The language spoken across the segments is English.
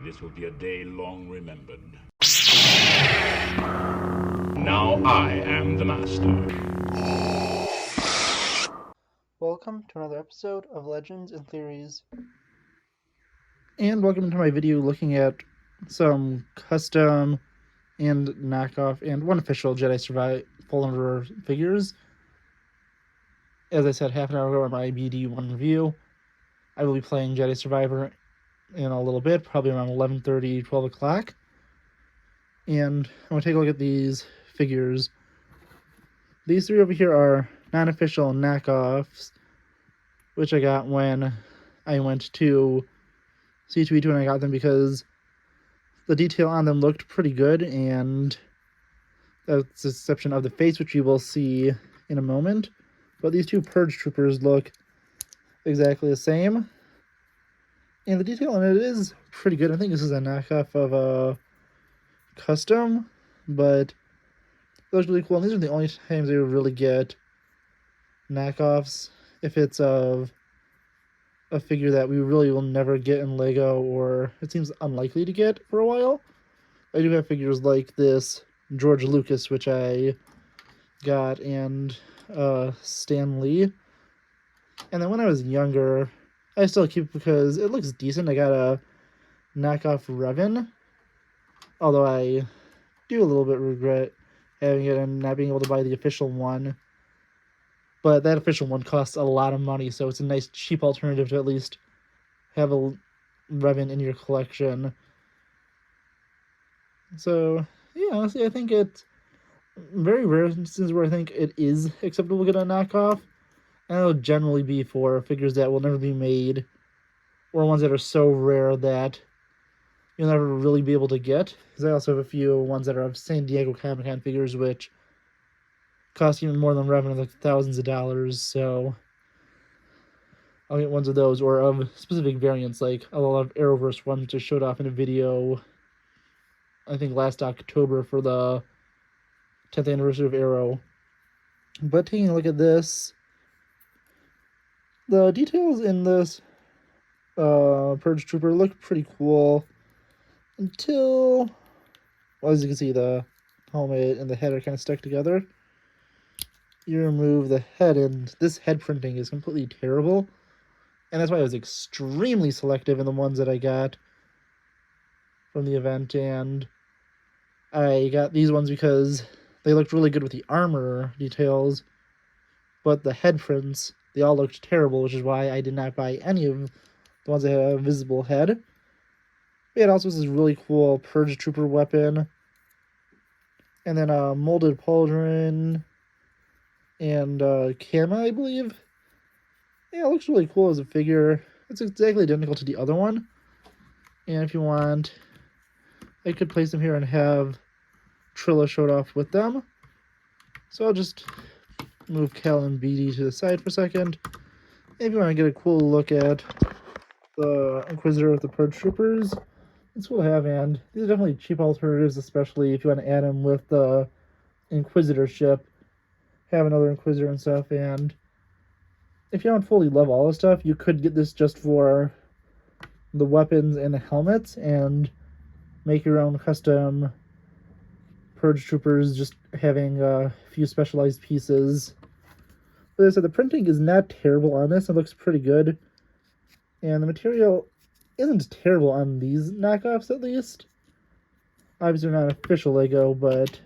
This will be a day long remembered. Now I am the master. Welcome to another episode of Legends and Theories. And welcome to my video looking at some custom and knockoff and one official Jedi Survival Fallen Order figures. As I said half an hour ago in my BD1 review, I will be playing Jedi Survivor in a little bit, probably around 11:30, 12 o'clock. And I'm going to take a look at these figures. These three over here are non-official knockoffs, which I got when I went to C2E2 and I got them because the detail on them looked pretty good, and that's the exception of the face, which you will see in a moment. But these two Purge troopers look exactly the same, and the detail on it is pretty good. I think this is a knockoff of a custom, but it looks really cool. And these are the only times they really get knockoffs, if it's of a figure that we really will never get in LEGO, or it seems unlikely to get for a while. I do have figures like this George Lucas, which I got, and Stan Lee. And then when I was younger, I still keep it because it looks decent. I got a knockoff Revan, although I do a little bit regret having it and not being able to buy the official one. But that official one costs a lot of money, so it's a nice cheap alternative to at least have a Revan in your collection. So, yeah, honestly, I think it's very rare instances where I think it is acceptable to get a knockoff. And it'll generally be for figures that will never be made, or ones that are so rare that you'll never really be able to get. Because I also have a few ones that are of San Diego Comic-Con figures, which cost even more than Revan, like thousands of dollars, so I'll get ones of those, or of specific variants, like a lot of Arrowverse ones, which I showed off in a video, I think last October, for the 10th anniversary of Arrow. But taking a look at this, the details in this Purge Trooper look pretty cool, until, well, as you can see, the helmet and the head are kind of stuck together. You remove the head, and this head printing is completely terrible, and that's why I was extremely selective in the ones that I got from the event. And I got these ones because they looked really good with the armor details, but the head prints, they all looked terrible, which is why I did not buy any of the ones that had a visible head. It also has this really cool Purge Trooper weapon, and then a molded pauldron, and Kama, I believe. Yeah, it looks really cool as a figure. It's exactly identical to the other one. And if you want, I could place them here and have Trilla showed off with them. So I'll just move Cal and BD to the side for a second. If you want to get a cool look at the Inquisitor with the Purge Troopers, it's cool to have, and these are definitely cheap alternatives, especially if you want to add them with the Inquisitor ship. Have another Inquisitor and stuff, and if you don't fully love all the stuff, you could get this just for the weapons and the helmets, and make your own custom Purge Troopers, just having a few specialized pieces. But as I said, the printing is not terrible on this. It looks pretty good, and the material isn't terrible on these knockoffs, at least. Obviously they're not official LEGO, but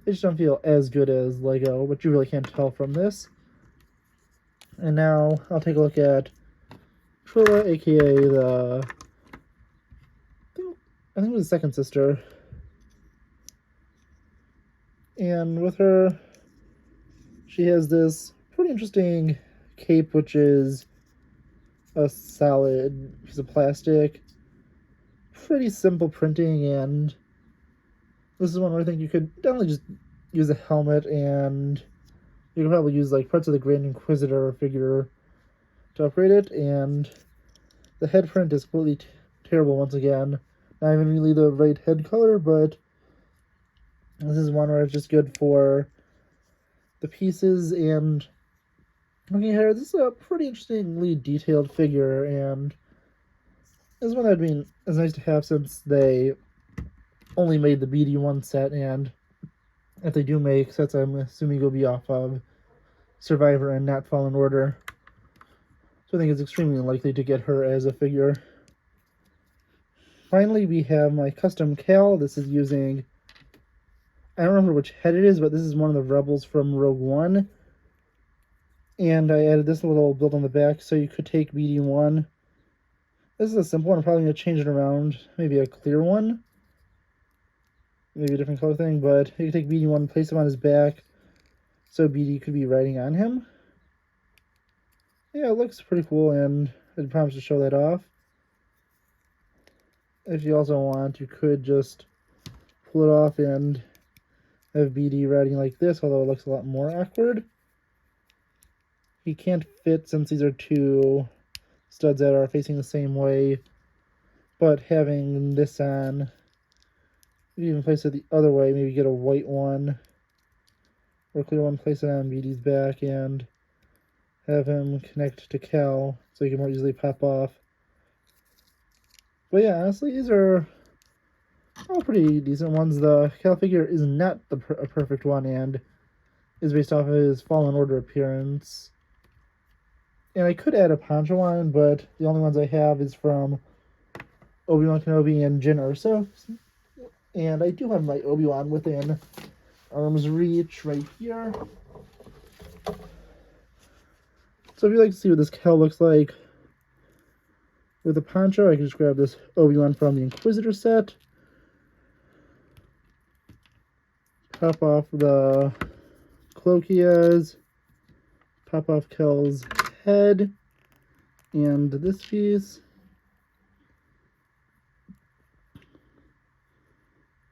they just don't feel as good as LEGO, but you really can't tell from this. And now I'll take a look at Trilla, aka the, I think it was the second sister. And with her, she has this pretty interesting cape, which is a solid piece of plastic. Pretty simple printing, and this is one where I think you could definitely just use a helmet, and you could probably use like parts of the Grand Inquisitor figure to upgrade it. And the head print is completely terrible once again. Not even really the right head color, but this is one where it's just good for the pieces. And looking here, this is a pretty interestingly detailed figure, and This one is nice to have since they only made the BD1 set, and if they do make sets, I'm assuming will be off of Survivor and not Fallen Order. So I think it's extremely unlikely to get her as a figure. Finally, we have my custom Cal. This is using, I don't remember which head it is, but this is one of the Rebels from Rogue One. And I added this little build on the back, so you could take BD1. This is a simple one. I'm probably going to change it around. Maybe a clear one. Maybe a different color thing, but you can take BD1 and place him on his back, so BD could be riding on him. Yeah, it looks pretty cool, and I promise to show that off. If you also want, you could just pull it off and have BD riding like this, although it looks a lot more awkward. He can't fit since these are two studs that are facing the same way, but having this on, you even place it the other way, maybe get a white one or a clear one, place it on BD's back, and have him connect to Cal so he can more easily pop off. But yeah, honestly, these are all pretty decent ones. The Cal figure is not a perfect one and is based off of his Fallen Order appearance. And I could add a poncho on, but the only ones I have is from Obi-Wan Kenobi and Jyn Erso. And I do have my Obi-Wan within arm's reach right here. So if you'd like to see what this Cal looks like with a poncho, I can just grab this Obi-Wan from the Inquisitor set. Pop off the cloak he has. Pop off Cal's head. And this piece.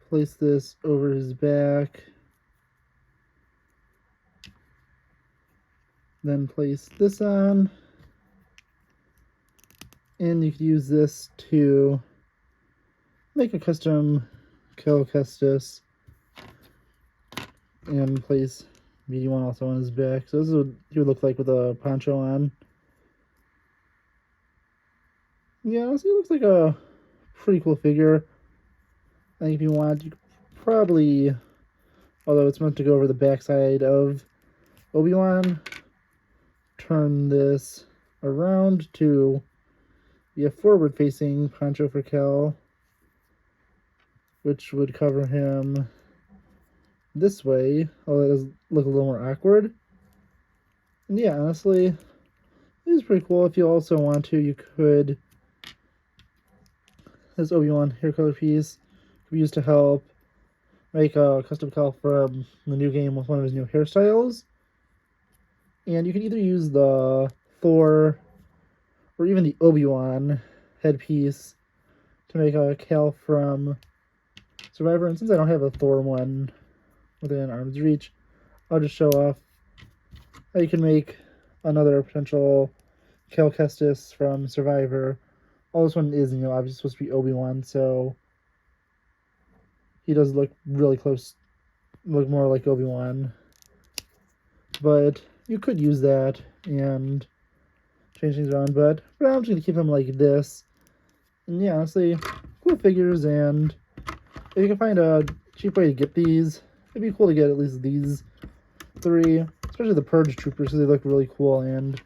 Place this over his back. Then place this on. And you could use this to make a custom Cal Kestis and place BD1 also on his back. So this is what he would look like with a poncho on. Yeah, honestly, it looks like a pretty cool figure. I think if you want, you could probably, although it's meant to go over the backside of Obi-Wan, turn this around to be a forward-facing poncho for Cal, which would cover him this way, although it does look a little more awkward. And yeah, honestly, it is pretty cool. If you also want to, you could, this Obi-Wan hair color piece could be used to help make a custom Cal from the new game with one of his new hairstyles. And you can either use the Thor or even the Obi-Wan headpiece to make a Cal from Survivor. And since I don't have a Thor one within arm's reach, I'll just show off how you can make another potential Cal Kestis from Survivor. All this one is, obviously supposed to be Obi-Wan, so he does look really close, look more like Obi-Wan. But you could use that and change things around, but for now I'm just going to keep him like this. And yeah, honestly, cool figures, and if you can find a cheap way to get these, it'd be cool to get at least these three, especially the Purge troopers, because they look really cool and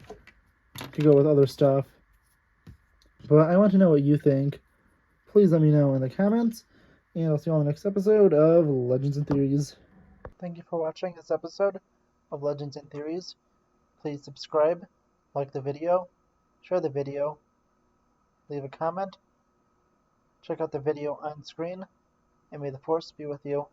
could go with other stuff. But I want to know what you think. Please let me know in the comments, and I'll see you on the next episode of Legends and Theories. Thank you for watching this episode of Legends and Theories. Please subscribe, like the video, share the video, leave a comment, check out the video on screen, and may the Force be with you.